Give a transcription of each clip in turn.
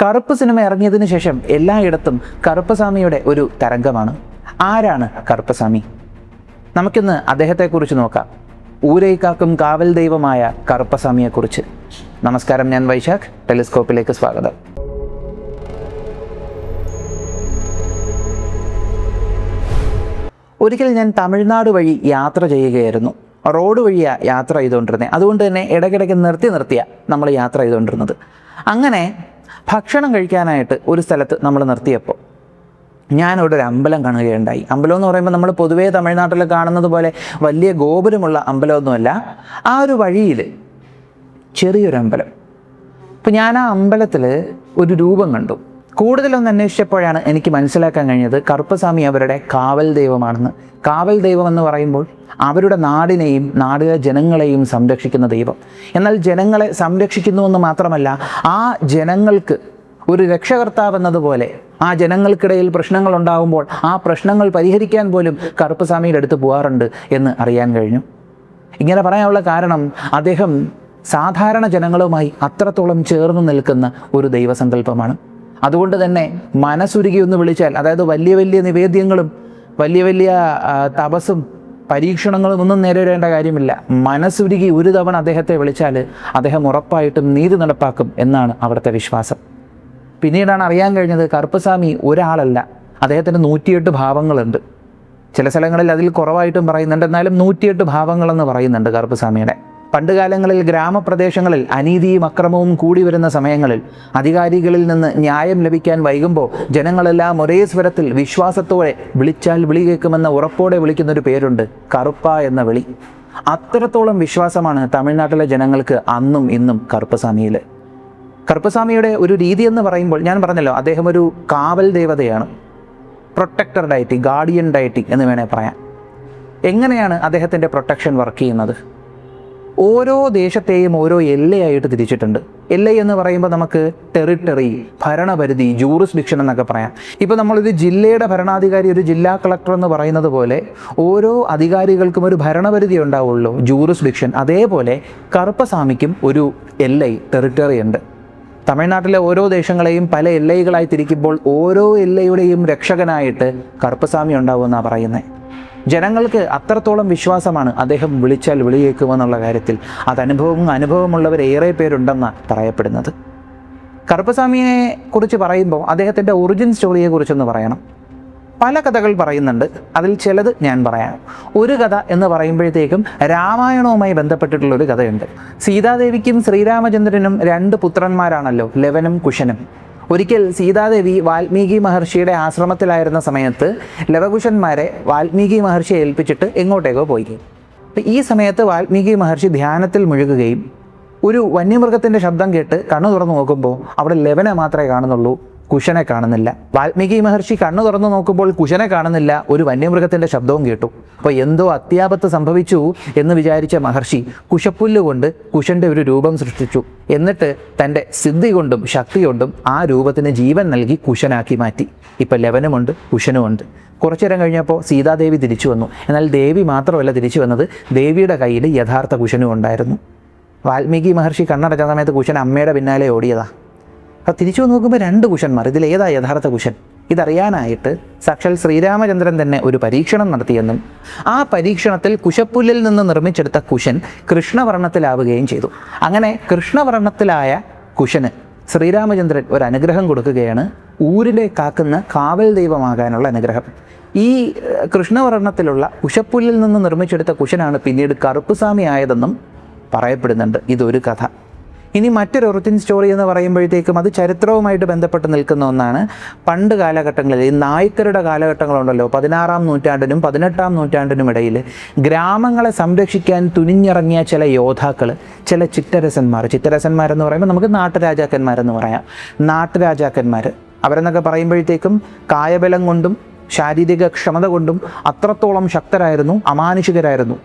കറുപ്പ് സിനിമ ഇറങ്ങിയതിനു ശേഷം എല്ലായിടത്തും കറുപ്പസ്വാമിയുടെ ഒരു തരംഗമാണ്. ആരാണ് കറുപ്പസ്വാമി? നമുക്കിന്ന് അദ്ദേഹത്തെക്കുറിച്ച് നോക്കാം. ഊരൈക്കാക്കും കാവൽ ദൈവമായ കറുപ്പസ്വാമിയെക്കുറിച്ച്. നമസ്കാരം, ഞാൻ വൈശാഖ്. ടെലിസ്കോപ്പിലേക്ക് സ്വാഗതം. ഒരിക്കൽ ഞാൻ തമിഴ്നാട് വഴി യാത്ര ചെയ്യുകയായിരുന്നു. റോഡ് വഴിയാണ് യാത്ര ചെയ്തുകൊണ്ടിരുന്നത്. അതുകൊണ്ട് തന്നെ ഇടയ്ക്കിടയ്ക്ക് നിർത്തിയാണ് നമ്മൾ യാത്ര ചെയ്തുകൊണ്ടിരുന്നത്. അങ്ങനെ ഭക്ഷണം കഴിക്കാനായിട്ട് ഒരു സ്ഥലത്ത് നമ്മൾ നിർത്തിയപ്പോൾ ഞാനിവിടെ ഒരു അമ്പലം കാണുകയുണ്ടായി. അമ്പലം എന്ന് പറയുമ്പോൾ നമ്മൾ പൊതുവേ തമിഴ്നാട്ടിൽ കാണുന്നത് പോലെ വലിയ ഗോപുരമുള്ള അമ്പലമൊന്നുമല്ല. ആ ഒരു വഴിയിൽ ചെറിയൊരു അമ്പലം. അപ്പോൾ ഞാൻ ആ അമ്പലത്തിൽ ഒരു രൂപം കണ്ടു. കൂടുതലൊന്ന് അന്വേഷിച്ചപ്പോഴാണ് എനിക്ക് മനസ്സിലാക്കാൻ കഴിഞ്ഞത് കറുപ്പസ്വാമി അവരുടെ കാവൽ ദൈവമാണെന്ന്. കാവൽ ദൈവം എന്ന് പറയുമ്പോൾ അവരുടെ നാടിനെയും നാടിലെ ജനങ്ങളെയും സംരക്ഷിക്കുന്ന ദൈവം. എന്നാൽ ജനങ്ങളെ സംരക്ഷിക്കുന്നുവെന്ന് മാത്രമല്ല, ആ ജനങ്ങൾക്ക് ഒരു രക്ഷകർത്താവ് എന്നതുപോലെ ആ ജനങ്ങൾക്കിടയിൽ പ്രശ്നങ്ങൾ ഉണ്ടാകുമ്പോൾ ആ പ്രശ്നങ്ങൾ പരിഹരിക്കാൻ പോലും കറുപ്പസ്വാമിയുടെ അടുത്ത് പോകാറുണ്ട് എന്ന് അറിയാൻ കഴിഞ്ഞു. ഇങ്ങനെ പറയാനുള്ള കാരണം, അദ്ദേഹം സാധാരണ ജനങ്ങളുമായി അത്രത്തോളം ചേർന്ന് നിൽക്കുന്ന ഒരു ദൈവസങ്കല്പമാണ്. അതുകൊണ്ട് തന്നെ മനസ്സുരുകി ഒന്ന് വിളിച്ചാൽ, അതായത് വലിയ വലിയ നിവേദ്യങ്ങളും വലിയ വലിയ തപസ്സും പരീക്ഷണങ്ങളും ഒന്നും നേരിടേണ്ട കാര്യമില്ല. മനസ്സുരുകി ഒരു തവണ അദ്ദേഹത്തെ വിളിച്ചാൽ അദ്ദേഹം ഉറപ്പായിട്ടും നീതി നടപ്പാക്കും എന്നാണ് അവിടുത്തെ വിശ്വാസം. പിന്നീടാണ് അറിയാൻ കഴിഞ്ഞത് കറുപ്പസ്വാമി ഒരാളല്ല, അദ്ദേഹത്തിന് 108 ഭാവങ്ങളുണ്ട്. ചില സ്ഥലങ്ങളിൽ അതിൽ കുറവായിട്ടും പറയുന്നുണ്ട്, എന്നാലും 108 ഭാവങ്ങളെന്ന് പറയുന്നുണ്ട് കറുപ്പസ്വാമിയുടെ. പണ്ടുകാലങ്ങളിൽ ഗ്രാമപ്രദേശങ്ങളിൽ അനീതിയും അക്രമവും കൂടി വരുന്ന സമയങ്ങളിൽ അധികാരികളിൽ നിന്ന് ന്യായം ലഭിക്കാൻ വൈകുമ്പോൾ ജനങ്ങളെല്ലാം ഒരേ സ്വരത്തിൽ വിശ്വാസത്തോടെ വിളിച്ചാൽ വിളി കേൾക്കുമെന്ന ഉറപ്പോടെ വിളിക്കുന്നൊരു പേരുണ്ട്, കറുപ്പ എന്ന വിളി. അത്രത്തോളം വിശ്വാസമാണ് തമിഴ്നാട്ടിലെ ജനങ്ങൾക്ക് അന്നും ഇന്നും കറുപ്പസ്വാമിയിൽ. കറുപ്പസ്വാമിയുടെ ഒരു രീതി എന്ന് പറയുമ്പോൾ ഞാൻ പറഞ്ഞല്ലോ, അദ്ദേഹം ഒരു കാവൽ ദേവതയാണ്. പ്രൊട്ടക്ടർ ഡയറ്റി, ഗാർഡിയൻ ഡയറ്റി എന്ന് വേണേൽ പറയാം. എങ്ങനെയാണ് അദ്ദേഹത്തിൻ്റെ പ്രൊട്ടക്ഷൻ വർക്ക് ചെയ്യുന്നത്? ഓരോ ദേശത്തെയും ഓരോ എല്ലയായിട്ട് തിരിച്ചിട്ടുണ്ട്. എല്ല എന്ന് പറയുമ്പോൾ നമുക്ക് ടെറിട്ടറി, ഭരണപരിധി, ജൂറിസ്ഡിക്ഷൻ എന്നൊക്കെ പറയാം. ഇപ്പോൾ നമ്മളൊരു ജില്ലയുടെ ഭരണാധികാരി, ഒരു ജില്ലാ കളക്ടർ എന്ന് പറയുന്നത് പോലെ ഓരോ അധികാരികൾക്കും ഒരു ഭരണപരിധി ഉണ്ടാവുള്ളൂ, ജൂറിസ്ഡിക്ഷൻ. അതേപോലെ കറുപ്പസ്വാമിക്കും ഒരു എല്ലൈ, ടെറിട്ടറി ഉണ്ട്. തമിഴ്നാട്ടിലെ ഓരോ ദേശങ്ങളെയും പല എല്ലൈകളായി തിരിക്കുമ്പോൾ ഓരോ എല്ലയുടെയും രക്ഷകനായിട്ട് കറുപ്പസ്വാമി ഉണ്ടാവുമെന്നാണ് പറയുന്നത്. ജനങ്ങൾക്ക് അത്രത്തോളം വിശ്വാസമാണ് അദ്ദേഹം വിളിച്ചാൽ വിളി കേൾക്കുമെന്നുള്ള കാര്യത്തിൽ. അനുഭവമുള്ളവർ ഏറെ പേരുണ്ടെന്നാണ് പറയപ്പെടുന്നത്. കറുപ്പസ്വാമിയെ കുറിച്ച് പറയുമ്പോൾ അദ്ദേഹത്തിൻ്റെ ഒറിജിൻ സ്റ്റോറിയെ കുറിച്ചൊന്ന് പറയണം. പല കഥകൾ പറയുന്നുണ്ട്, അതിൽ ചിലത് ഞാൻ പറയാം. ഒരു കഥ എന്ന് പറയുമ്പോഴത്തേക്കും രാമായണവുമായി ബന്ധപ്പെട്ടിട്ടുള്ളൊരു കഥയുണ്ട്. സീതാദേവിക്കും ശ്രീരാമചന്ദ്രനും 2 പുത്രന്മാരാണല്ലോ, ലവനും കുശനും. ഒരിക്കൽ സീതാദേവി വാൽമീകി മഹർഷിയുടെ ആശ്രമത്തിലായിരുന്ന സമയത്ത് ലവകുശന്മാരെ വാൽമീകി മഹർഷിയെ ഏൽപ്പിച്ചിട്ട് എങ്ങോട്ടേക്കോ പോയി. ഈ സമയത്ത് വാൽമീകി മഹർഷി ധ്യാനത്തിൽ മുഴുകുകയും ഒരു വന്യമൃഗത്തിൻ്റെ ശബ്ദം കേട്ട് കണ്ണു തുറന്നു നോക്കുമ്പോൾ അവിടെ ലവനെ മാത്രമേ കാണുന്നുള്ളൂ, കുശനെ കാണുന്നില്ല. വാൽമീകി മഹർഷി കണ്ണു തുറന്നു നോക്കുമ്പോൾ കുശനെ കാണുന്നില്ല, ഒരു വന്യമൃഗത്തിൻ്റെ ശബ്ദവും കേട്ടു. അപ്പോൾ എന്തോ അത്യാപത്ത് സംഭവിച്ചു എന്ന് വിചാരിച്ച മഹർഷി കുശപ്പുല്ല് കൊണ്ട് കുശൻ്റെ ഒരു രൂപം സൃഷ്ടിച്ചു. എന്നിട്ട് തൻ്റെ സിദ്ധി കൊണ്ടും ശക്തി കൊണ്ടും ആ രൂപത്തിന് ജീവൻ നൽകി കുശനാക്കി മാറ്റി. ഇപ്പം ലവനുമുണ്ട്, കുശനുമുണ്ട്. കുറച്ചു നേരം കഴിഞ്ഞപ്പോൾ സീതാദേവി തിരിച്ചു വന്നു. എന്നാൽ ദേവി മാത്രമല്ല തിരിച്ചു വന്നത്, ദേവിയുടെ കയ്യിൽ യഥാർത്ഥ കുശനും ഉണ്ടായിരുന്നു. വാൽമീകി മഹർഷി കണ്ണടച്ച സമയത്ത് കുശൻ അമ്മയുടെ പിന്നാലെ ഓടിയതാ. അപ്പോൾ തിരിച്ചു നോക്കുമ്പോൾ 2 കുശന്മാർ. ഇതിലേതാ യഥാർത്ഥ കുശൻ? ഇതറിയാനായിട്ട് സാക്ഷാൽ ശ്രീരാമചന്ദ്രൻ തന്നെ ഒരു പരീക്ഷണം നടത്തിയെന്നും ആ പരീക്ഷണത്തിൽ കുശപ്പുല്ലിൽ നിന്ന് നിർമ്മിച്ചെടുത്ത കുശൻ കൃഷ്ണവർണ്ണത്തിലാവുകയും ചെയ്തു. അങ്ങനെ കൃഷ്ണവർണ്ണത്തിലായ കുശന് ശ്രീരാമചന്ദ്രൻ ഒരു അനുഗ്രഹം കൊടുക്കുകയാണ്, ഊരിലെ കാക്കുന്ന കാവൽ ദൈവമാകാനുള്ള അനുഗ്രഹം. ഈ കൃഷ്ണവർണ്ണത്തിലുള്ള കുശപ്പുല്ലിൽ നിന്ന് നിർമ്മിച്ചെടുത്ത കുശനാണ് പിന്നീട് കറുപ്പസ്വാമി ആയതെന്നും പറയപ്പെടുന്നുണ്ട്. ഇതൊരു കഥ. ഇനി മറ്റൊരു ഒറിജിൻ സ്റ്റോറി എന്ന് പറയുമ്പോഴത്തേക്കും അത് ചരിത്രവുമായിട്ട് ബന്ധപ്പെട്ട് നിൽക്കുന്ന ഒന്നാണ്. പണ്ട് കാലഘട്ടങ്ങളിൽ, ഈ നായ്ക്കരുടെ കാലഘട്ടങ്ങളുണ്ടല്ലോ, 16-ാം നൂറ്റാണ്ടിനും 18-ാം നൂറ്റാണ്ടിനും ഇടയിൽ ഗ്രാമങ്ങളെ സംരക്ഷിക്കാൻ തുനിഞ്ഞിറങ്ങിയ ചില യോദ്ധാക്കൾ, ചില ചിറ്റരസന്മാരെന്ന് പറയുമ്പോൾ നമുക്ക് നാട്ടുരാജാക്കന്മാരെന്ന് പറയാം. നാട്ടുരാജാക്കന്മാർ അവരെന്നൊക്കെ പറയുമ്പോഴത്തേക്കും കായബലം കൊണ്ടും ശാരീരിക ക്ഷമത കൊണ്ടും അത്രത്തോളം ശക്തരായിരുന്നു, അമാനുഷികരായിരുന്നു.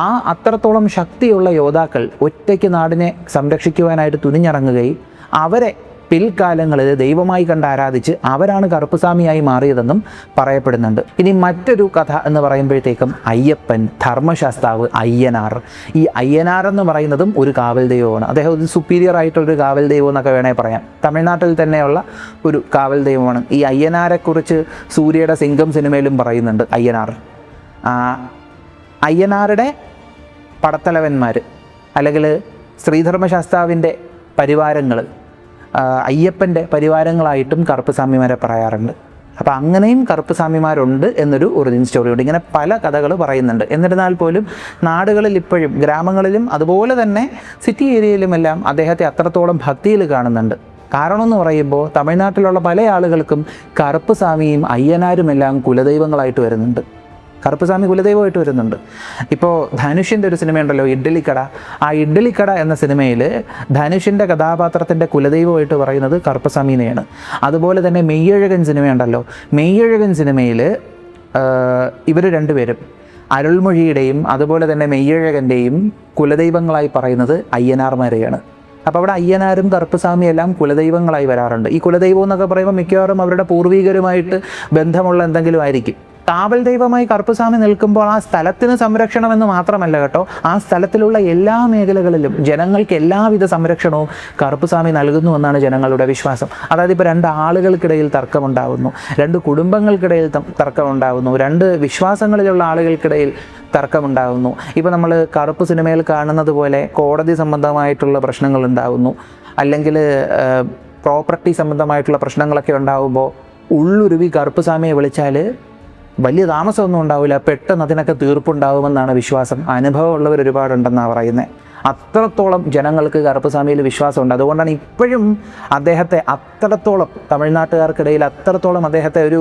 ആ അത്രത്തോളം ശക്തിയുള്ള യോദ്ധാക്കൾ ഒറ്റയ്ക്ക് നാടിനെ സംരക്ഷിക്കുവാനായിട്ട് തുനിഞ്ഞിറങ്ങുകയും അവരെ പിൽക്കാലങ്ങളിൽ ദൈവമായി കണ്ട് ആരാധിച്ച് അവരാണ് കറുപ്പുസ്വാമിയായി മാറിയതെന്നും പറയപ്പെടുന്നുണ്ട്. ഇനി മറ്റൊരു കഥ എന്ന് പറയുമ്പോഴത്തേക്കും അയ്യപ്പൻ, ധർമ്മശാസ്താവ്, അയ്യനാർ. ഈ അയ്യനാർ എന്ന് പറയുന്നതും ഒരു കാവൽ ദൈവമാണ്. അദ്ദേഹം ഒരു സുപ്പീരിയർ ആയിട്ടുള്ളൊരു കാവൽ ദൈവം എന്നൊക്കെ വേണേൽ പറയാം. തമിഴ്നാട്ടിൽ തന്നെയുള്ള ഒരു കാവൽ ദൈവമാണ്. ഈ അയ്യനാരെക്കുറിച്ച് സൂര്യയുടെ സിംഗം സിനിമയിലും പറയുന്നുണ്ട്. അയ്യനാരുടെ പടത്തലവന്മാർ അല്ലെങ്കിൽ ശ്രീധർമ്മശാസ്താവിൻ്റെ പരിവാരങ്ങൾ അയ്യപ്പൻ്റെ പരിവാരങ്ങളായിട്ടും കറുപ്പുസ്വാമിമാരെ പറയാറുണ്ട്. അപ്പോൾ അങ്ങനെയും കറുപ്പുസ്വാമിമാരുണ്ട് എന്നൊരു ഒറിജിൻ സ്റ്റോറിയുണ്ട്. ഇങ്ങനെ പല കഥകൾ പറയുന്നുണ്ട്. എന്നിരുന്നാൽ പോലും നാടുകളിൽ ഇപ്പോഴും ഗ്രാമങ്ങളിലും അതുപോലെ തന്നെ സിറ്റി ഏരിയയിലുമെല്ലാം അദ്ദേഹത്തെ അത്രത്തോളം ഭക്തിയിൽ കാണുന്നുണ്ട്. കാരണം എന്ന് പറയുമ്പോൾ തമിഴ്നാട്ടിലുള്ള പല ആളുകൾക്കും കറുപ്പുസ്വാമിയും അയ്യനാരുമെല്ലാം കുലദൈവങ്ങളായിട്ട് വരുന്നുണ്ട്. കറുപ്പുസ്വാമി കുലദൈവമായിട്ട് വരുന്നുണ്ട്. ഇപ്പോൾ ധനുഷിൻ്റെ ഒരു സിനിമയുണ്ടല്ലോ, ഇഡ്ഡലിക്കട. ആ ഇഡ്ഡലിക്കട എന്ന സിനിമയിൽ ധനുഷിൻ്റെ കഥാപാത്രത്തിൻ്റെ കുലദൈവമായിട്ട് പറയുന്നത് കറുപ്പുസ്വാമിനെയാണ്. അതുപോലെ തന്നെ മെയ്യഴകൻ സിനിമയുണ്ടല്ലോ, മെയ്യഴകൻ സിനിമയിൽ ഇവർ രണ്ടുപേരും അരുൾമൊഴിയുടെയും അതുപോലെ തന്നെ മെയ്യഴകൻ്റെയും കുലദൈവങ്ങളായി പറയുന്നത് അയ്യനാർമാരെയാണ്. അപ്പോൾ അവിടെ അയ്യനാരും കറുപ്പുസ്വാമിയെല്ലാം കുലദൈവങ്ങളായി വരാറുണ്ട്. ഈ കുലദൈവം എന്നൊക്കെ പറയുമ്പോൾ മിക്കവാറും അവരുടെ പൂർവികരുമായിട്ട് ബന്ധമുള്ള എന്തെങ്കിലും ആയിരിക്കും. കാവൽ ദൈവമായി കറുപ്പുസ്വാമി നിൽക്കുമ്പോൾ ആ സ്ഥലത്തിന് സംരക്ഷണം എന്ന് മാത്രമല്ല കേട്ടോ, ആ സ്ഥലത്തിലുള്ള എല്ലാ മേഖലകളിലും ജനങ്ങൾക്ക് എല്ലാവിധ സംരക്ഷണവും കറുപ്പുസ്വാമി നൽകുന്നു എന്നാണ് ജനങ്ങളുടെ വിശ്വാസം. അതായത് ഇപ്പോൾ രണ്ട് ആളുകൾക്കിടയിൽ തർക്കമുണ്ടാകുന്നു, രണ്ട് കുടുംബങ്ങൾക്കിടയിൽ തർക്കമുണ്ടാകുന്നു, രണ്ട് വിശ്വാസങ്ങളിലുള്ള ആളുകൾക്കിടയിൽ തർക്കമുണ്ടാകുന്നു. ഇപ്പോൾ നമ്മൾ കറുപ്പ് സിനിമയിൽ കാണുന്നത് പോലെ കോടതി സംബന്ധമായിട്ടുള്ള പ്രശ്നങ്ങൾ ഉണ്ടാകുന്നു, അല്ലെങ്കിൽ പ്രോപ്പർട്ടി സംബന്ധമായിട്ടുള്ള പ്രശ്നങ്ങളൊക്കെ ഉണ്ടാകുമ്പോൾ ഉള്ളുരുവി കറുപ്പുസ്വാമിയെ വിളിച്ചാൽ വലിയ താമസമൊന്നും ഉണ്ടാവില്ല, പെട്ടെന്ന് അതിനൊക്കെ തീർപ്പുണ്ടാകുമെന്നാണ് വിശ്വാസം. അനുഭവമുള്ളവർ ഒരുപാടുണ്ടെന്നാണ് പറയുന്നത്. അത്രത്തോളം ജനങ്ങൾക്ക് കറുപ്പുസ്വാമിയിൽ വിശ്വാസമുണ്ട്. അതുകൊണ്ടാണ് ഇപ്പോഴും അദ്ദേഹത്തെ അത്രത്തോളം തമിഴ്നാട്ടുകാർക്കിടയിൽ അത്രത്തോളം അദ്ദേഹത്തെ ഒരു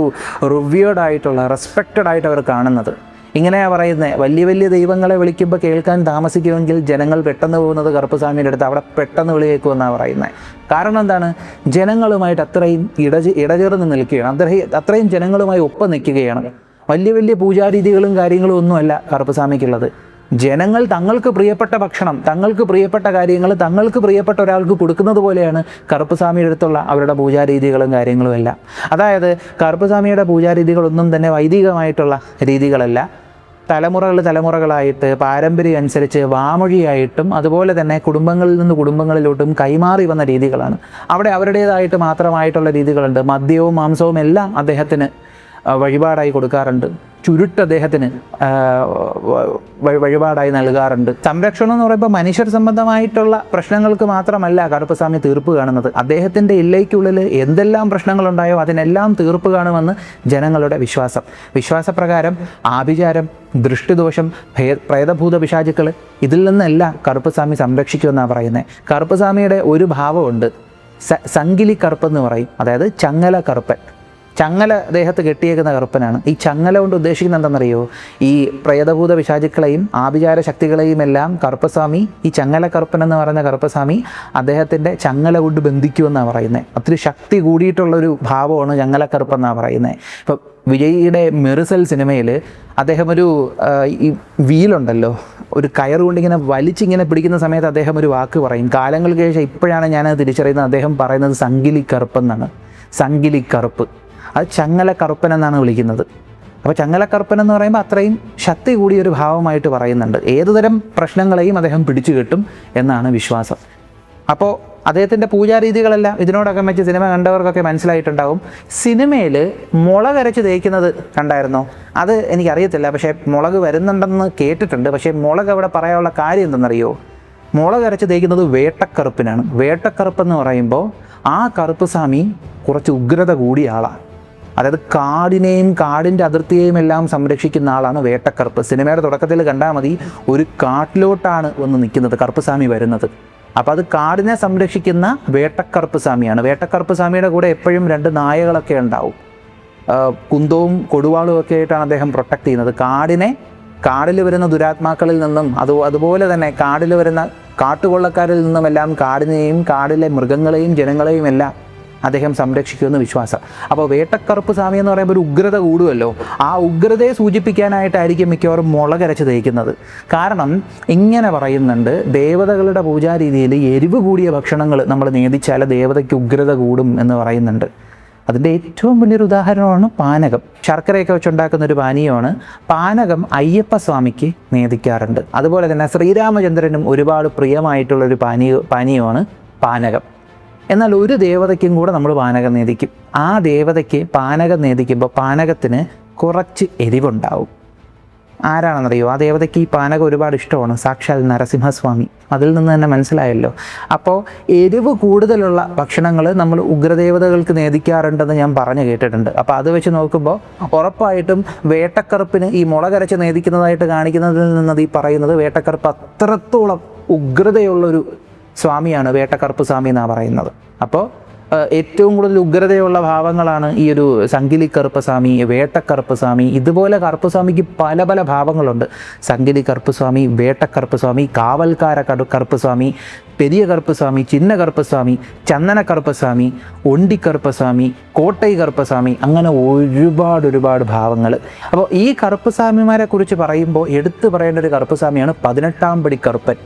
റിവ്യൂർഡായിട്ടുള്ള റെസ്പെക്റ്റഡ് ആയിട്ട് അവർ കാണുന്നത്. ഇങ്ങനെയാണ് പറയുന്നത്, വലിയ വലിയ ദൈവങ്ങളെ വിളിക്കുമ്പോൾ കേൾക്കാൻ താമസിക്കുമെങ്കിൽ ജനങ്ങൾ പെട്ടെന്ന് പോകുന്നത് കറുപ്പുസ്വാമിയുടെ അടുത്ത്, അവിടെ പെട്ടെന്ന് വിളി കേൾക്കുമെന്നാണ് പറയുന്നത്. കാരണം എന്താണ്? ജനങ്ങളുമായിട്ട് അത്രയും ഇടചേർന്ന് നിൽക്കുകയാണ്, അത്രയും ജനങ്ങളുമായി ഒപ്പം നിൽക്കുകയാണ്. വലിയ വലിയ പൂജാരീതികളും കാര്യങ്ങളും ഒന്നുമല്ല കറുപ്പുസ്വാമിക്കുള്ളത്. ജനങ്ങൾ തങ്ങൾക്ക് പ്രിയപ്പെട്ട ഭക്ഷണം, തങ്ങൾക്ക് പ്രിയപ്പെട്ട കാര്യങ്ങൾ തങ്ങൾക്ക് പ്രിയപ്പെട്ട ഒരാൾക്ക് കൊടുക്കുന്നത് പോലെയാണ് കറുപ്പുസ്വാമിയുടെ അടുത്തുള്ള അവരുടെ പൂജാരീതികളും കാര്യങ്ങളും എല്ലാം. കറുപ്പുസ്വാമിയുടെ പൂജാരീതികളൊന്നും തന്നെ വൈദികമായിട്ടുള്ള രീതികളല്ല, തലമുറകളായിട്ട് പാരമ്പര്യം അനുസരിച്ച് വാമൊഴിയായിട്ടും അതുപോലെ തന്നെ കുടുംബങ്ങളിൽ നിന്ന് കുടുംബങ്ങളിലോട്ടും കൈമാറി വന്ന രീതികളാണ്. അവിടെ അവരുടേതായിട്ട് മാത്രമായിട്ടുള്ള രീതികളുണ്ട്. മദ്യവും മാംസവും എല്ലാം അദ്ദേഹത്തിന് വഴിപാടായി കൊടുക്കാറുണ്ട്. ചുരുട്ട് അദ്ദേഹത്തിന് വഴിപാടായി നൽകാറുണ്ട്. സംരക്ഷണം എന്ന് പറയുമ്പോൾ മനുഷ്യർ സംബന്ധമായിട്ടുള്ള പ്രശ്നങ്ങൾക്ക് മാത്രമല്ല കറുപ്പുസ്വാമി തീർപ്പ് കാണുന്നത്. അദ്ദേഹത്തിൻ്റെ ഇല്ലയ്ക്കുള്ളിൽ എന്തെല്ലാം പ്രശ്നങ്ങളുണ്ടായോ അതിനെല്ലാം തീർപ്പ് കാണുമെന്ന് ജനങ്ങളുടെ വിശ്വാസപ്രകാരം ആഭിചാരം, ദൃഷ്ടിദോഷം, പ്രേതഭൂത പിശാചുക്കൾ ഇതിൽ നിന്നെല്ലാം കറുപ്പുസ്വാമി സംരക്ഷിക്കുമെന്നാണ് പറയുന്നത്. കറുപ്പുസ്വാമിയുടെ ഒരു ഭാവമുണ്ട്, സംഗിലി കറുപ്പെന്ന് പറയും, അതായത് ചങ്ങല കറുപ്പൻ. ചങ്ങല ദേഹത്ത് കെട്ടിയേക്കുന്ന കറുപ്പനാണ്. ഈ ചങ്ങല കൊണ്ട് ഉദ്ദേശിക്കുന്നത് എന്താണെന്നറിയോ? ഈ പ്രേതഭൂത പിശാചുക്കളെയും ആഭിചാര ശക്തികളെയും എല്ലാം കറുപ്പസ്വാമി, ഈ ചങ്ങല കറുപ്പൻ എന്ന് പറയുന്ന കറുപ്പസ്വാമി അദ്ദേഹത്തിൻ്റെ ചങ്ങല കൊണ്ട് ബന്ധിക്കുമെന്നാണ് പറയുന്നത്. ഒത്തിരി ശക്തി കൂടിയിട്ടുള്ളൊരു ഭാവമാണ് ചങ്ങല കറുപ്പെന്നാണ് പറയുന്നത്. ഇപ്പം വിജയിയുടെ മെറിസൽ സിനിമയിൽ അദ്ദേഹം ഈ വീലുണ്ടല്ലോ, ഒരു കയറുകൊണ്ടിങ്ങനെ വലിച്ചിങ്ങനെ പിടിക്കുന്ന സമയത്ത് അദ്ദേഹം ഒരു വാക്ക് പറയും. കാലങ്ങൾക്ക് ശേഷം ഇപ്പോഴാണ് ഞാനത് തിരിച്ചറിയുന്നത്. അദ്ദേഹം പറയുന്നത് സംഗിലി കറുപ്പെന്നാണ്. സംഗിലി കറുപ്പ്, അത് ചങ്ങല കറുപ്പൻ എന്നാണ് വിളിക്കുന്നത്. അപ്പോൾ ചങ്ങല കറുപ്പൻ എന്ന് പറയുമ്പോൾ അത്രയും ശക്തി കൂടിയൊരു ഭാവമായിട്ട് പറയുന്നുണ്ട്. ഏതുതരം പ്രശ്നങ്ങളെയും അദ്ദേഹം പിടിച്ചു കെട്ടും എന്നാണ് വിശ്വാസം. അപ്പോൾ അദ്ദേഹത്തിൻ്റെ പൂജാരീതികളെല്ലാം ഇതിനോടൊക്കെ വെച്ച് സിനിമ കണ്ടവർക്കൊക്കെ മനസ്സിലായിട്ടുണ്ടാവും. സിനിമയിൽ മുളക് അരച്ച് തേക്കുന്നത് കണ്ടായിരുന്നോ? അത് എനിക്കറിയത്തില്ല, പക്ഷേ മുളക് വരുന്നുണ്ടെന്ന് കേട്ടിട്ടുണ്ട്. പക്ഷേ മുളക് അവിടെ പറയാനുള്ള കാര്യം എന്തെന്നറിയോ? മുളക് അരച്ച് തേക്കുന്നത് വേട്ടക്കറുപ്പിനാണ്. വേട്ടക്കറുപ്പെന്ന് പറയുമ്പോൾ ആ കറുപ്പുസ്വാമി കുറച്ച് ഉഗ്രത കൂടിയ ആളാണ്. അതായത് കാടിനെയും കാടിൻ്റെ അതിർത്തിയെയും എല്ലാം സംരക്ഷിക്കുന്ന ആളാണ് വേട്ടക്കറുപ്പ്. സിനിമയുടെ തുടക്കത്തിൽ കണ്ടാൽ മതി, ഒരു കാട്ടിലോട്ടാണ് വന്ന് നിൽക്കുന്നത് കറുപ്പുസ്വാമി വരുന്നത്. അപ്പോൾ അത് കാടിനെ സംരക്ഷിക്കുന്ന വേട്ടക്കറുപ്പുസ്വാമിയാണ്. വേട്ടക്കറുപ്പുസ്വാമിയുടെ കൂടെ എപ്പോഴും 2 നായകളൊക്കെ ഉണ്ടാവും. കുന്തവും കൊടുവാളും ഒക്കെ ആയിട്ടാണ് അദ്ദേഹം പ്രൊട്ടക്റ്റ് ചെയ്യുന്നത് കാടിൽ വരുന്ന ദുരാത്മാക്കളിൽ നിന്നും അതുപോലെ തന്നെ കാടിൽ വരുന്ന കാട്ടുകൊള്ളക്കാരിൽ നിന്നുമെല്ലാം കാടിനെയും കാടിലെ മൃഗങ്ങളെയും ജനങ്ങളെയും എല്ലാം അദ്ദേഹം സംരക്ഷിക്കുമെന്ന് വിശ്വാസം. അപ്പോൾ വേട്ടക്കറുപ്പ് സ്വാമി എന്ന് പറയുമ്പോൾ ഒരു ഉഗ്രത കൂടുമല്ലോ, ആ ഉഗ്രതയെ സൂചിപ്പിക്കാനായിട്ടായിരിക്കും മിക്കവാറും മുളകരച്ച് തേക്കുന്നത്. കാരണം ഇങ്ങനെ പറയുന്നുണ്ട്, ദേവതകളുടെ പൂജാരീതിയിൽ എരിവ് കൂടിയ ഭക്ഷണങ്ങൾ നമ്മൾ നേദിച്ചാൽ ദേവതയ്ക്ക് ഉഗ്രത കൂടും എന്ന് പറയുന്നുണ്ട്. അതിൻ്റെ ഏറ്റവും വലിയൊരു ഉദാഹരണമാണ് പാനകം. ശർക്കരയൊക്കെ വെച്ചുണ്ടാക്കുന്ന ഒരു പാനീയമാണ് പാനകം. അയ്യപ്പസ്വാമിക്ക് നേദിക്കാറുണ്ട്. അതുപോലെ തന്നെ ശ്രീരാമചന്ദ്രനും ഒരുപാട് പ്രിയമായിട്ടുള്ളൊരു പാനീയമാണ് പാനകം. എന്നാൽ ഒരു ദേവതയ്ക്കും കൂടെ നമ്മൾ പാനകം നേദിക്കും. ആ ദേവതയ്ക്ക് പാനകം നേദിക്കുമ്പോൾ പാനകത്തിന് കുറച്ച് എരിവുണ്ടാവും. ആരാണെന്നറിയോ? ആ ദേവതയ്ക്ക് ഈ പാനകം ഒരുപാട് ഇഷ്ടമാണ്, സാക്ഷാൽ നരസിംഹസ്വാമി. അതിൽ നിന്ന് തന്നെ മനസ്സിലായല്ലോ. അപ്പോൾ എരിവ് കൂടുതലുള്ള ഭക്ഷണങ്ങൾ നമ്മൾ ഉഗ്രദേവതകൾക്ക് നേദിക്കാറുണ്ടെന്ന് ഞാൻ പറഞ്ഞു കേട്ടിട്ടുണ്ട്. അപ്പോൾ അത് വെച്ച് നോക്കുമ്പോൾ ഉറപ്പായിട്ടും വേട്ടക്കറുപ്പിന് ഈ മുളകരച്ച് നേദിക്കുന്നതായിട്ട് കാണിക്കുന്നതിൽ നിന്നത് ഈ പറയുന്നത് വേട്ടക്കറുപ്പ് അത്രത്തോളം ഉഗ്രതയുള്ളൊരു സ്വാമിയാണ് വേട്ടക്കറുപ്പ് സ്വാമി എന്നാണ് പറയുന്നത്. അപ്പോൾ ഏറ്റവും കൂടുതൽ ഉഗ്രതയുള്ള ഭാവങ്ങളാണ് ഈ ഒരു സംഗിലി കറുപ്പസ്വാമി, വേട്ടക്കറുപ്പസ്വാമി. ഇതുപോലെ കറുപ്പസ്വാമിക്ക് പല പല ഭാവങ്ങളുണ്ട്. സംഗിലി കറുപ്പസ്വാമി, വേട്ടക്കറുപ്പസ്വാമി, കാവൽക്കാര കറുപ്പസ്വാമി, പെരിയ കറുപ്പസ്വാമി, ചിന്ന കറുപ്പസ്വാമി, ചന്ദന കറുപ്പസ്വാമി, ഒണ്ടിക്കറുപ്പസ്വാമി, കോട്ടൈ കറുപ്പസ്വാമി, അങ്ങനെ ഒരുപാട് ഭാവങ്ങൾ. അപ്പോൾ ഈ കറുപ്പസ്വാമിമാരെ കുറിച്ച് പറയുമ്പോൾ എടുത്തു പറയേണ്ട ഒരു കറുപ്പസ്വാമിയാണ് 18-ാം പടി കറുപ്പൻ.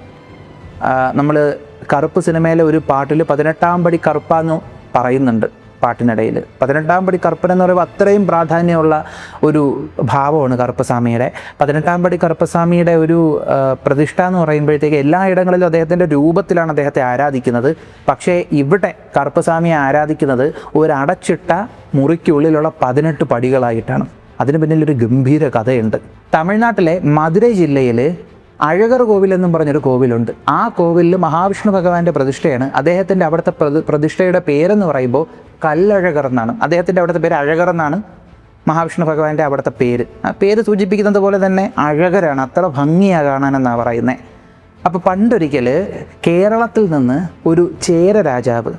നമ്മൾ കറുപ്പ് സിനിമയിലെ ഒരു പാട്ടിൽ 18-ാം പടി കറുപ്പാന്ന് പറയുന്നുണ്ട് പാട്ടിനിടയിൽ. 18-ാം പടി കറുപ്പൻ എന്ന് പറയുമ്പോൾ അത്രയും പ്രാധാന്യമുള്ള ഒരു ഭാവമാണ് കറുപ്പസ്വാമിയുടെ. 18-ാം പടി കറുപ്പസ്വാമിയുടെ ഒരു പ്രതിഷ്ഠ എന്ന് പറയുമ്പോഴത്തേക്ക് എല്ലായിടങ്ങളിലും അദ്ദേഹത്തിൻ്റെ രൂപത്തിലാണ് അദ്ദേഹത്തെ ആരാധിക്കുന്നത്. പക്ഷേ ഇവിടെ കറുപ്പസ്വാമിയെ ആരാധിക്കുന്നത് ഒരു അടച്ചിട്ട മുറിക്കുള്ളിലുള്ള 18 പടികളായിട്ടാണ്. അതിന് പിന്നിലൊരു ഗംഭീര കഥയുണ്ട്. തമിഴ്നാട്ടിലെ മധുരൈ ജില്ലയിൽ അഴകർ കോവിൽ എന്നും പറഞ്ഞൊരു കോവിലുണ്ട്. ആ കോവിലിൽ മഹാവിഷ്ണു ഭഗവാന്റെ പ്രതിഷ്ഠയാണ്. അദ്ദേഹത്തിൻ്റെ അവിടുത്തെ പ്രതിഷ്ഠയുടെ പേരെന്ന് പറയുമ്പോൾ കല്ലഴകർ എന്നാണ്. അദ്ദേഹത്തിൻ്റെ അവിടുത്തെ പേര് അഴകർ എന്നാണ്, മഹാവിഷ്ണു ഭഗവാന്റെ അവിടുത്തെ പേര്. ആ പേര് സൂചിപ്പിക്കുന്നത് പോലെ തന്നെ അഴകരാണ്, അത്ര ഭംഗിയാണ് കാണാനെന്നാണ് പറയുന്നത്. അപ്പോൾ പണ്ടൊരിക്കൽ കേരളത്തിൽ നിന്ന് ഒരു ചേര രാജാവ്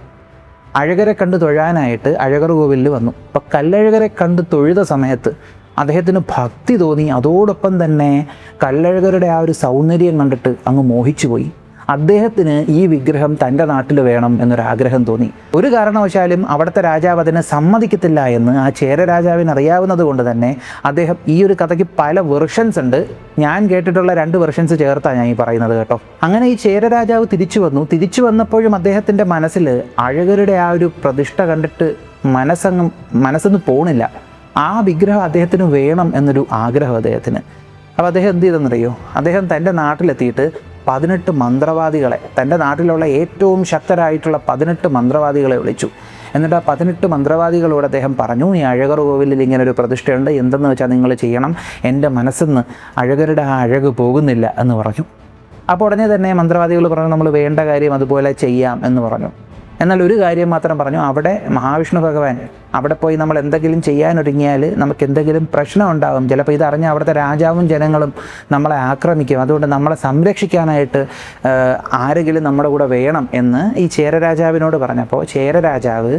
അഴകരെ കണ്ട് തൊഴാനായിട്ട് അഴകർ കോവിലിൽ വന്നു. അപ്പോൾ കല്ലഴകരെ കണ്ട് തൊഴുത സമയത്ത് അദ്ദേഹത്തിന് ഭക്തി തോന്നി. അതോടൊപ്പം തന്നെ കല്ലഴകരുടെ ആ ഒരു സൗന്ദര്യം കണ്ടിട്ട് അങ്ങ് മോഹിച്ചുപോയി. അദ്ദേഹത്തിന് ഈ വിഗ്രഹം തൻ്റെ നാട്ടിൽ വേണം എന്നൊരാഗ്രഹം തോന്നി. ഒരു കാരണവശാലും അവിടുത്തെ രാജാവ് അതിനെ സമ്മതിക്കത്തില്ല എന്ന് ആ ചേര രാജാവിന് അറിയാവുന്നത് കൊണ്ട് തന്നെ അദ്ദേഹം, ഈ ഒരു കഥയ്ക്ക് പല വെർഷൻസ് ഉണ്ട്, ഞാൻ കേട്ടിട്ടുള്ള 2 വെർഷൻസ് ചേർത്താണ് ഞാൻ ഈ പറയുന്നത് കേട്ടോ. അങ്ങനെ ഈ ചേര രാജാവ് തിരിച്ചു വന്നപ്പോഴും അദ്ദേഹത്തിൻ്റെ മനസ്സിൽ അഴകരുടെ ആ ഒരു പ്രതിഷ്ഠ കണ്ടിട്ട് മനസ്സൊന്നും പോണില്ല. ആ വിഗ്രഹം അദ്ദേഹത്തിന് വേണം എന്നൊരു ആഗ്രഹം അദ്ദേഹത്തിന്. അപ്പോൾ അദ്ദേഹം എന്ത് ചെയ്തെന്നറിയോ? അദ്ദേഹം തൻ്റെ നാട്ടിലെത്തിയിട്ട് 18 മന്ത്രവാദികളെ, തൻ്റെ നാട്ടിലുള്ള ഏറ്റവും ശക്തരായിട്ടുള്ള 18 മന്ത്രവാദികളെ വിളിച്ചു. എന്നിട്ട് ആ 18 മന്ത്രവാദികളോട് അദ്ദേഹം പറഞ്ഞു, ഈ അഴകർ കോവിലിൽ ഇങ്ങനെ ഒരു പ്രതിഷ്ഠയുണ്ട്, എന്തെന്ന് വെച്ചാൽ നിങ്ങൾ ചെയ്യണം, എൻ്റെ മനസ്സിന്ന് അഴകരുടെ ആ അഴക് പോകുന്നില്ല എന്ന് പറഞ്ഞു. അപ്പോൾ ഉടനെ തന്നെ മന്ത്രവാദികൾ പറഞ്ഞു, നമ്മൾ വേണ്ട കാര്യം അതുപോലെ ചെയ്യാം എന്ന് പറഞ്ഞു. എന്നാൽ ഒരു കാര്യം മാത്രം പറഞ്ഞു, അവിടെ മഹാവിഷ്ണു ഭഗവാൻ, അവിടെ പോയി നമ്മൾ എന്തെങ്കിലും ചെയ്യാനൊരുങ്ങിയാൽ നമുക്ക് എന്തെങ്കിലും പ്രശ്നം ഉണ്ടാകും, ചിലപ്പോൾ ഇതറിഞ്ഞ് അവിടുത്തെ രാജാവും ജനങ്ങളും നമ്മളെ ആക്രമിക്കും, അതുകൊണ്ട് നമ്മളെ സംരക്ഷിക്കാനായിട്ട് ആരെങ്കിലും നമ്മുടെ കൂടെ വേണം എന്ന് ഈ ചേര രാജാവിനോട് പറഞ്ഞപ്പോൾ ചേര രാജാവ്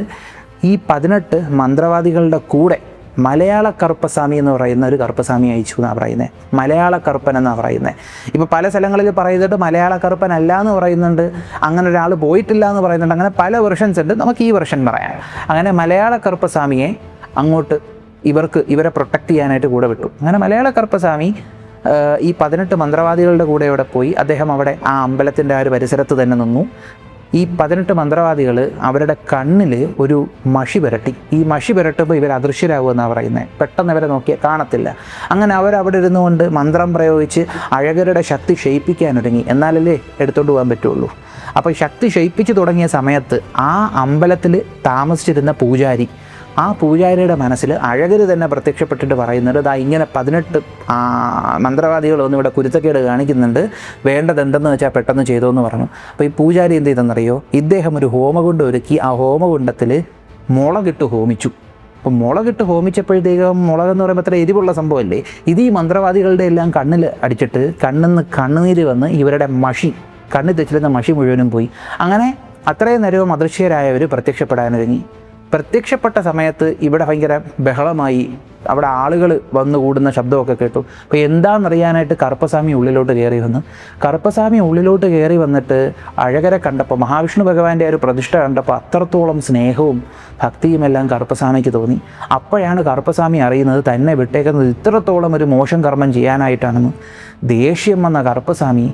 ഈ 18 മന്ത്രവാദികളുടെ കൂടെ മലയാള കറുപ്പസ്വാമി എന്ന് പറയുന്ന ഒരു കറുപ്പസ്വാമി അയച്ചു എന്നാണ് പറയുന്നത്. മലയാള കറുപ്പൻ എന്നാണ് പറയുന്നത്. ഇപ്പോൾ പല സ്ഥലങ്ങളിൽ പറയുന്നത് മലയാള കറുപ്പൻ അല്ല എന്ന് പറയുന്നുണ്ട്, അങ്ങനെ ഒരാൾ പോയിട്ടില്ല എന്ന് പറയുന്നുണ്ട്. അങ്ങനെ പല വെർഷൻസ് ഉണ്ട്. നമുക്ക് ഈ വെർഷൻ പറയാം. അങ്ങനെ മലയാള കറുപ്പസ്വാമിയെ അങ്ങോട്ട് ഇവരെ പ്രൊട്ടക്റ്റ് ചെയ്യാനായിട്ട് കൂടെ വിട്ടു. അങ്ങനെ മലയാള കറുപ്പസ്വാമി ഈ 18 മന്ത്രവാദികളുടെ കൂടെ അവിടെ പോയി. അദ്ദേഹം അവിടെ ആ അമ്പലത്തിൻ്റെ ആ ഒരു പരിസരത്ത് തന്നെ നിന്നു. ഈ 18 മന്ത്രവാദികൾ അവരുടെ കണ്ണിൽ ഒരു മഷി പുരട്ടി. ഈ മഷി പുരട്ടുമ്പോൾ ഇവർ അദൃശ്യരാകുമെന്നാണ് പറയുന്നത്. പെട്ടെന്ന് ഇവരെ നോക്കിയാൽ കാണത്തില്ല. അങ്ങനെ അവരവിടെ ഇരുന്നുകൊണ്ട് മന്ത്രം പ്രയോഗിച്ച് അഴകരുടെ ശക്തി ക്ഷയിപ്പിക്കാനൊരുങ്ങി. എന്നാലല്ലേ എടുത്തുകൊണ്ട് പോകാൻ പറ്റുള്ളൂ. അപ്പോൾ ശക്തി ക്ഷയിപ്പിച്ച് തുടങ്ങിയ സമയത്ത് ആ അമ്പലത്തിൽ താമസിച്ചിരുന്ന പൂജാരി, ആ പൂജാരിയുടെ മനസ്സിൽ അഴകർ തന്നെ പ്രത്യക്ഷപ്പെട്ടിട്ട് പറയുന്നത്, ഇതാ ഇങ്ങനെ 18 മന്ത്രവാദികളൊന്നും ഇവിടെ കുരുത്തക്കേട് കാണിക്കുന്നുണ്ട്, വേണ്ടത് എന്തെന്ന് വെച്ചാൽ പെട്ടെന്ന് ചെയ്തോ എന്ന് പറഞ്ഞു. അപ്പോൾ ഈ പൂജാരി എന്ത് ചെയ്തെന്നറിയോ? ഇദ്ദേഹം ഒരു ഹോമകുണ്ഡം ഒരുക്കി. ആ ഹോമകുണ്ഡത്തിൽ മുളകിട്ട് ഹോമിച്ചു. അപ്പോൾ മുളകിട്ട് ഹോമിച്ചപ്പോഴത്തേക്കും, മുളകെന്ന് പറയുമ്പോൾ അത്ര എരിവുള്ള സംഭവമല്ലേ, ഇത് ഈ മന്ത്രവാദികളുടെ എല്ലാം കണ്ണിൽ അടിച്ചിട്ട് കണ്ണിന്ന് കണ്ണുനീര് വന്ന് ഇവരുടെ മഷി, കണ്ണിൽ തെച്ചിരുന്ന മഷി മുഴുവനും പോയി. അങ്ങനെ അത്രയും നേരവും അദൃശ്യരായവർ പ്രത്യക്ഷപ്പെടാനൊരുങ്ങി. പ്രത്യക്ഷപ്പെട്ട സമയത്ത് ഇവിടെ ഭയങ്കര ബഹളമായി, അവിടെ ആളുകൾ വന്നു കൂടുന്ന ശബ്ദമൊക്കെ കേട്ടു. അപ്പോൾ എന്താണെന്നറിയാനായിട്ട് കറുപ്പസ്വാമി ഉള്ളിലോട്ട് കയറി വന്നു. കറുപ്പസ്വാമി ഉള്ളിലോട്ട് കയറി വന്നിട്ട് അഴകരെ കണ്ടപ്പോൾ, മഹാവിഷ്ണു ഭഗവാന്റെ ഒരു പ്രതിഷ്ഠ കണ്ടപ്പോൾ അത്രത്തോളം സ്നേഹവും ഭക്തിയും എല്ലാം കറുപ്പസ്വാമിക്ക് തോന്നി. അപ്പോഴാണ് കറുപ്പസ്വാമി അറിയുന്നത് തന്നെ വിട്ടേക്കുന്നത് ഇത്രത്തോളം ഒരു മോശം കർമ്മം ചെയ്യാനായിട്ടാണെന്ന്. ദേഷ്യം വന്ന കറുപ്പസ്വാമി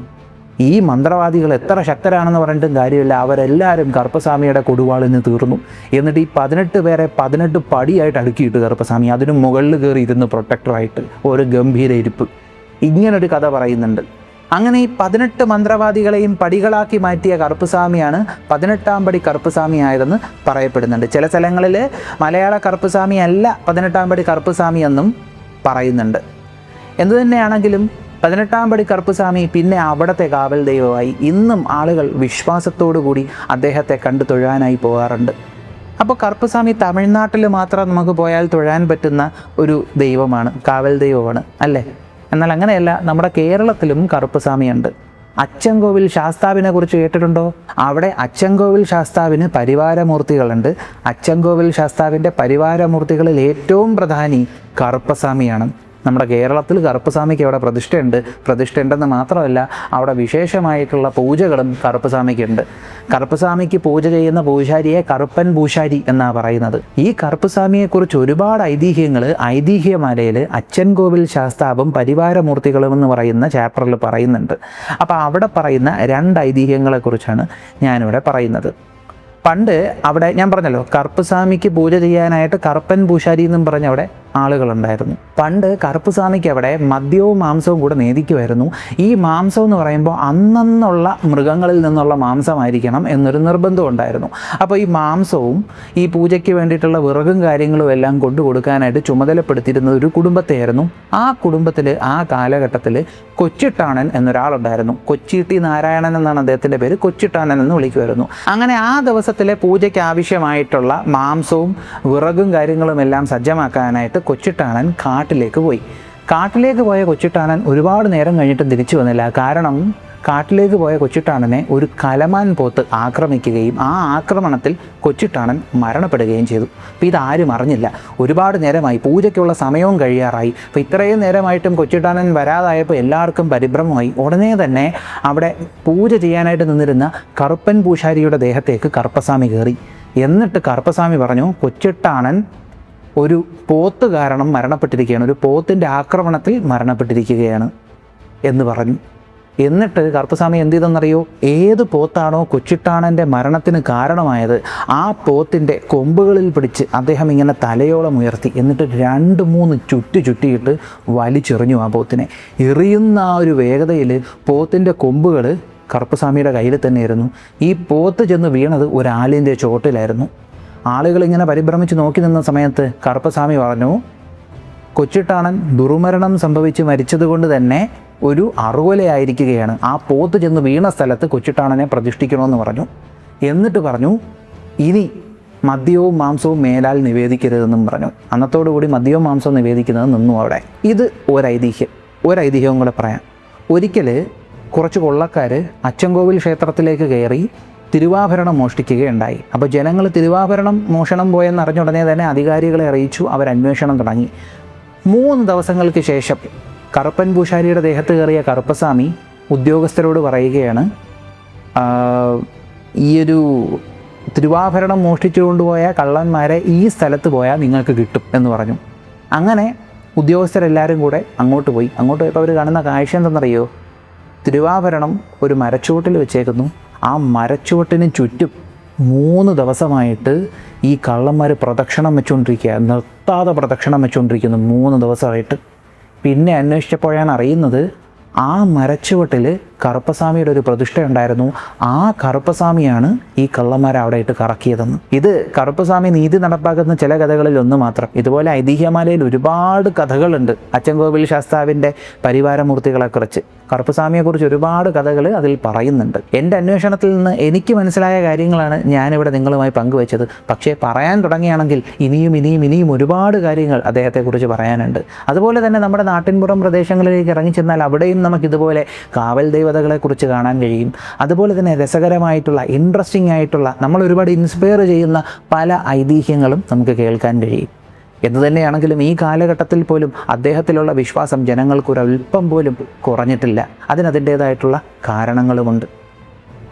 ഈ മന്ത്രവാദികൾ എത്ര ശക്തരാണെന്ന് പറഞ്ഞിട്ടും കാര്യമില്ല, അവരെല്ലാവരും കറുപ്പസ്വാമിയുടെ കൊടുവാളിന് തീർന്നു. എന്നിട്ട് ഈ 18 പേരെ 18 പടിയായിട്ട് അടുക്കിയിട്ട് കറുപ്പസ്വാമി അതിന് മുകളിൽ കയറി ഇരുന്ന് പ്രൊട്ടക്ടറായിട്ട് ഒരു ഗംഭീര ഇരിപ്പ്. ഇങ്ങനൊരു കഥ പറയുന്നുണ്ട്. അങ്ങനെ ഈ 18 മന്ത്രവാദികളെയും പടികളാക്കി മാറ്റിയ കറുപ്പസ്വാമിയാണ് 18ാം പടി കറുപ്പസ്വാമി ആയതെന്ന് പറയപ്പെടുന്നുണ്ട്. ചില സ്ഥലങ്ങളിൽ മലയാള കറുപ്പസ്വാമി അല്ല 18ാം പടി കറുപ്പസ്വാമി എന്നും പറയുന്നുണ്ട്. എന്തുതന്നെയാണെങ്കിലും 18ാം പടി കറുപ്പസ്വാമി പിന്നെ അവിടുത്തെ കാവൽ ദൈവമായി ഇന്നും ആളുകൾ വിശ്വാസത്തോടു കൂടി അദ്ദേഹത്തെ കണ്ടു തൊഴാനായി പോകാറുണ്ട്. അപ്പോൾ കറുപ്പസ്വാമി തമിഴ്നാട്ടിൽ മാത്രം നമുക്ക് പോയാൽ തൊഴാൻ പറ്റുന്ന ഒരു ദൈവമാണ്, കാവൽ ദൈവമാണ് അല്ലേ? എന്നാൽ അങ്ങനെയല്ല, നമ്മുടെ കേരളത്തിലും കറുപ്പസ്വാമിയുണ്ട്. അച്ചൻകോവിൽ ശാസ്താവിനെ കുറിച്ച് കേട്ടിട്ടുണ്ടോ? അവിടെ അച്ചൻകോവിൽ ശാസ്താവിന് പരിവാരമൂർത്തികളുണ്ട്. അച്ചൻകോവിൽ ശാസ്താവിൻ്റെ പരിവാരമൂർത്തികളിൽ ഏറ്റവും പ്രധാനി കറുപ്പസ്വാമിയാണ്. നമ്മുടെ കേരളത്തിൽ കറുപ്പസ്വാമിക്ക് അവിടെ പ്രതിഷ്ഠയുണ്ടെന്ന് മാത്രമല്ല, അവിടെ വിശേഷമായിട്ടുള്ള പൂജകളും കറുപ്പസ്വാമിക്കുണ്ട്. കറുപ്പസ്വാമിക്ക് പൂജ ചെയ്യുന്ന പൂജാരിയെ കറുപ്പൻ പൂശാരി എന്നാണ് പറയുന്നത്. ഈ കറുപ്പസ്വാമിയെക്കുറിച്ച് ഒരുപാട് ഐതിഹ്യങ്ങൾ ഐതിഹ്യമാലയിൽ അച്ചൻകോവിൽ ശാസ്താവും പരിവാരമൂർത്തികളും എന്ന് പറയുന്ന ചാപ്റ്ററിൽ പറയുന്നുണ്ട്. അപ്പോൾ അവിടെ പറയുന്ന 2 ഐതിഹ്യങ്ങളെക്കുറിച്ചാണ് ഞാനിവിടെ പറയുന്നത്. പണ്ട് അവിടെ ഞാൻ പറഞ്ഞല്ലോ, കറുപ്പസ്വാമിക്ക് പൂജ ചെയ്യാനായിട്ട് കറുപ്പൻ പൂശാരി എന്നും പറഞ്ഞ് അവിടെ ആളുകളുണ്ടായിരുന്നു. പണ്ട് കറുപ്പസ്വാമിക്ക് അവിടെ മദ്യവും മാംസവും കൂടെ നേദിക്കുമായിരുന്നു. ഈ മാംസം എന്ന് പറയുമ്പോൾ അന്നുള്ള മൃഗങ്ങളിൽ നിന്നുള്ള മാംസമായിരിക്കണം എന്നൊരു നിർബന്ധം ഉണ്ടായിരുന്നു. അപ്പോൾ ഈ മാംസവും ഈ പൂജയ്ക്ക് വേണ്ടിയിട്ടുള്ള വിറകും കാര്യങ്ങളും എല്ലാം കൊണ്ടു കൊടുക്കാനായിട്ട് ചുമതലപ്പെടുത്തിയിരുന്നത് ഒരു കുടുംബത്തെയായിരുന്നു. ആ കുടുംബത്തിൽ ആ കാലഘട്ടത്തിൽ കൊച്ചിട്ടാണൻ എന്നൊരാളുണ്ടായിരുന്നു. കൊച്ചിട്ടി നാരായണൻ എന്നാണ് അദ്ദേഹത്തിൻ്റെ പേര്. കൊച്ചിട്ടാണൻ എന്ന് വിളിക്കുമായിരുന്നു. അങ്ങനെ ആ ദിവസത്തിലെ പൂജയ്ക്ക് ആവശ്യമായിട്ടുള്ള മാംസവും വിറകും കാര്യങ്ങളും എല്ലാം സജ്ജമാക്കാനായിട്ട് കൊച്ചിട്ടാണൻ കാട്ടിലേക്ക് പോയി. കാട്ടിലേക്ക് പോയ കൊച്ചിട്ടാണൻ ഒരുപാട് നേരം കഴിഞ്ഞിട്ടും തിരിച്ചു വന്നില്ല. കാരണം കാട്ടിലേക്ക് പോയ കൊച്ചിട്ടാണനെ ഒരു കലമാൻ പോത്ത് ആക്രമിക്കുകയും ആ ആക്രമണത്തിൽ കൊച്ചിട്ടാണൻ മരണപ്പെടുകയും ചെയ്തു. അപ്പോൾ ഇതാരും അറിഞ്ഞില്ല. ഒരുപാട് നേരമായി, പൂജയ്ക്കുള്ള സമയവും കഴിയാറായി. അപ്പോൾ ഇത്രയും നേരമായിട്ടും കൊച്ചിട്ടാണൻ വരാതായപ്പോൾ എല്ലാവർക്കും പരിഭ്രമമായി. ഉടനെ തന്നെ അവിടെ പൂജ ചെയ്യാനായിട്ട് നിന്നിരുന്ന കറുപ്പൻ പൂശാരിയുടെ ദേഹത്തേക്ക് കറുപ്പസ്വാമി കയറി. എന്നിട്ട് കറുപ്പസ്വാമി പറഞ്ഞു, കൊച്ചിട്ടാണൻ ഒരു പോത്ത് കാരണം മരണപ്പെട്ടിരിക്കുകയാണ്, ഒരു പോത്തിൻ്റെ ആക്രമണത്തിൽ മരണപ്പെട്ടിരിക്കുകയാണ് എന്ന് പറഞ്ഞു. എന്നിട്ട് കറുപ്പസ്വാമി എന്ത് ചെയ്തെന്നറിയോ? ഏത് പോത്താണോ കൊച്ചിട്ടാണൻ്റെ മരണത്തിന് കാരണമായത് ആ പോത്തിൻ്റെ കൊമ്പുകളിൽ പിടിച്ച് അദ്ദേഹം ഇങ്ങനെ തലയോളം ഉയർത്തി. എന്നിട്ട് 2-3 ചുറ്റിയിട്ട് വലിച്ചെറിഞ്ഞു ആ പോത്തിനെ. എറിയുന്ന ആ ഒരു വേഗതയിൽ പോത്തിൻ്റെ കൊമ്പുകൾ കറുപ്പസ്വാമിയുടെ കയ്യിൽ തന്നെയായിരുന്നു. ഈ പോത്ത് ചെന്ന് വീണത് ഒരു ആലിൻ്റെ ചോട്ടിലായിരുന്നു. ആളുകളിങ്ങനെ പരിഭ്രമിച്ച് നോക്കി നിന്ന സമയത്ത് കറുപ്പസ്വാമി പറഞ്ഞു, കൊച്ചിട്ടാണൻ ദുർമരണം സംഭവിച്ച് മരിച്ചതുകൊണ്ട് തന്നെ ഒരു അറുകൊലയായിരിക്കുകയാണ്. ആ പോത്ത് ചെന്ന് വീണ സ്ഥലത്ത് കൊച്ചിട്ടാണനെ പ്രതിഷ്ഠിക്കണമെന്ന് പറഞ്ഞു. എന്നിട്ട് പറഞ്ഞു, ഇനി മദ്യവും മാംസവും മേലാൽ നിവേദിക്കരുതെന്നും പറഞ്ഞു. അന്നത്തോടുകൂടി മദ്യവും മാംസവും നിവേദിക്കുന്നത് നിന്നു അവിടെ. ഇത് ഒരൈതിഹ്യവും കൂടെ പറയാം. ഒരിക്കൽ കുറച്ച് കൊള്ളക്കാർ അച്ചൻകോവിൽ ക്ഷേത്രത്തിലേക്ക് കയറി തിരുവാഭരണം മോഷ്ടിക്കുകയുണ്ടായി. അപ്പോൾ ജനങ്ങൾ തിരുവാഭരണം മോഷണം പോയെന്ന് അറിഞ്ഞ ഉടനെ തന്നെ അധികാരികളെ അറിയിച്ചു. അവരന്വേഷണം തുടങ്ങി. 3 ദിവസങ്ങൾക്ക് ശേഷം കറുപ്പൻ പൂശാരിയുടെ ദേഹത്ത് കയറിയ കറുപ്പസ്വാമി ഉദ്യോഗസ്ഥരോട് പറയുകയാണ്, ഈയൊരു തിരുവാഭരണം മോഷ്ടിച്ചു കൊണ്ടുപോയ കള്ളന്മാരെ ഈ സ്ഥലത്ത് പോയാൽ നിങ്ങൾക്ക് കിട്ടും എന്ന് പറഞ്ഞു. അങ്ങനെ ഉദ്യോഗസ്ഥരെല്ലാവരും കൂടെ അങ്ങോട്ട് പോയി. അങ്ങോട്ട് പോയപ്പോൾ അവർ കാണുന്ന കാഴ്ച എന്തെന്നറിയോ? തിരുവാഭരണം ഒരു മരച്ചുവട്ടിൽ വെച്ചേക്കുന്നു. ആ മരച്ചുവട്ടിന് ചുറ്റും 3 ദിവസമായിട്ട് ഈ കള്ളന്മാർ പ്രദക്ഷിണം വെച്ചുകൊണ്ടിരിക്കുക, നിർത്താതെ പ്രദക്ഷിണം വെച്ചുകൊണ്ടിരിക്കുന്നു 3 ദിവസമായിട്ട്. പിന്നെ അന്വേഷിച്ചപ്പോഴാണ് അറിയുന്നത് ആ മരച്ചുവട്ടിൽ കറുപ്പസ്വാമിയുടെ ഒരു പ്രതിഷ്ഠ ഉണ്ടായിരുന്നു. ആ കറുപ്പസ്വാമിയാണ് ഈ കള്ളന്മാരെ അവിടെ ഇട്ട് കറക്കിയതെന്ന്. ഇത് കറുപ്പസ്വാമി നീതി നടപ്പാക്കുന്ന ചില കഥകളിൽ ഒന്ന് മാത്രം. ഇതുപോലെ ഐതിഹ്യമാലയിൽ ഒരുപാട് കഥകളുണ്ട് അച്ചൻകോവിൽ ശാസ്താവിൻ്റെ പരിവാരമൂർത്തികളെക്കുറിച്ച്. കറുപ്പസ്വാമിയെക്കുറിച്ച് ഒരുപാട് കഥകൾ അതിൽ പറയുന്നുണ്ട്. എൻ്റെ അന്വേഷണത്തിൽ നിന്ന് എനിക്ക് മനസ്സിലായ കാര്യങ്ങളാണ് ഞാനിവിടെ നിങ്ങളുമായി പങ്കുവെച്ചത്. പക്ഷേ പറയാൻ തുടങ്ങിയാണെങ്കിൽ ഇനിയും ഒരുപാട് കാര്യങ്ങൾ അദ്ദേഹത്തെക്കുറിച്ച് പറയാനുണ്ട്. അതുപോലെ തന്നെ നമ്മുടെ നാട്ടിൻപുറം പ്രദേശങ്ങളിലേക്ക് ഇറങ്ങിച്ചെന്നാൽ അവിടെയും നമുക്കിതുപോലെ കാവൽ ദൈവം പ്രത്യേകതകളെക്കുറിച്ച് കാണാൻ കഴിയും. അതുപോലെ തന്നെ രസകരമായിട്ടുള്ള ഇൻട്രസ്റ്റിംഗ് ആയിട്ടുള്ള നമ്മൾ ഒരുപാട് ഇൻസ്പയർ ചെയ്യുന്ന പല ഐതിഹ്യങ്ങളും നമുക്ക് കേൾക്കാൻ കഴിയും. എന്തുതന്നെയാണെങ്കിലും ഈ കാലഘട്ടത്തിൽ പോലും അദ്ദേഹത്തിലുള്ള വിശ്വാസം ജനങ്ങൾക്കൊരൽപ്പം പോലും കുറഞ്ഞിട്ടില്ല. അതിനതിൻ്റേതായിട്ടുള്ള കാരണങ്ങളുമുണ്ട്.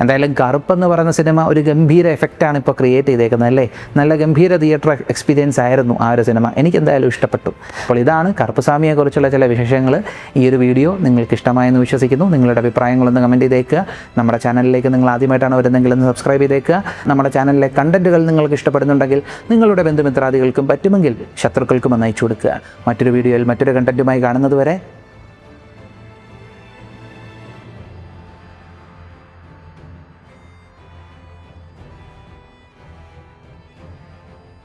എന്തായാലും കറുപ്പെന്ന് പറയുന്ന സിനിമ ഒരു ഗംഭീര എഫക്റ്റാണ് ഇപ്പോൾ ക്രിയേറ്റ് ചെയ്തേക്കുന്നത് അല്ലേ. നല്ല ഗംഭീര തിയേറ്റർ എക്സ്പീരിയൻസ് ആയിരുന്നു ആ ഒരു സിനിമ. എനിക്കെന്തായാലും ഇഷ്ടപ്പെട്ടു. അപ്പോൾ ഇതാണ് കറുപ്പുസ്വാമിയെക്കുറിച്ചുള്ള ചില വിശേഷങ്ങൾ. ഈ ഒരു വീഡിയോ നിങ്ങൾക്ക് ഇഷ്ടമായെന്ന് വിശ്വസിക്കുന്നു. നിങ്ങളുടെ അഭിപ്രായങ്ങളൊന്ന് കമൻറ്റ് ചെയ്തേക്കുക. നമ്മുടെ ചാനലിലേക്ക് നിങ്ങൾ ആദ്യമായിട്ടാണ് വരുന്നതെങ്കിൽ ഒന്ന് സബ്സ്ക്രൈബ് ചെയ്തേക്കുക. നമ്മുടെ ചാനലിലെ കണ്ടൻറ്റുകൾ നിങ്ങൾക്ക് ഇഷ്ടപ്പെടുന്നുണ്ടെങ്കിൽ നിങ്ങളുടെ ബന്ധുമിത്രാദികൾക്കും പറ്റുമെങ്കിൽ ശത്രുക്കൾക്കും ഒന്ന് അയച്ചു കൊടുക്കുക. മറ്റൊരു വീഡിയോയിൽ മറ്റൊരു കണ്ടൻറ്റുമായി കാണുന്നത് വരെ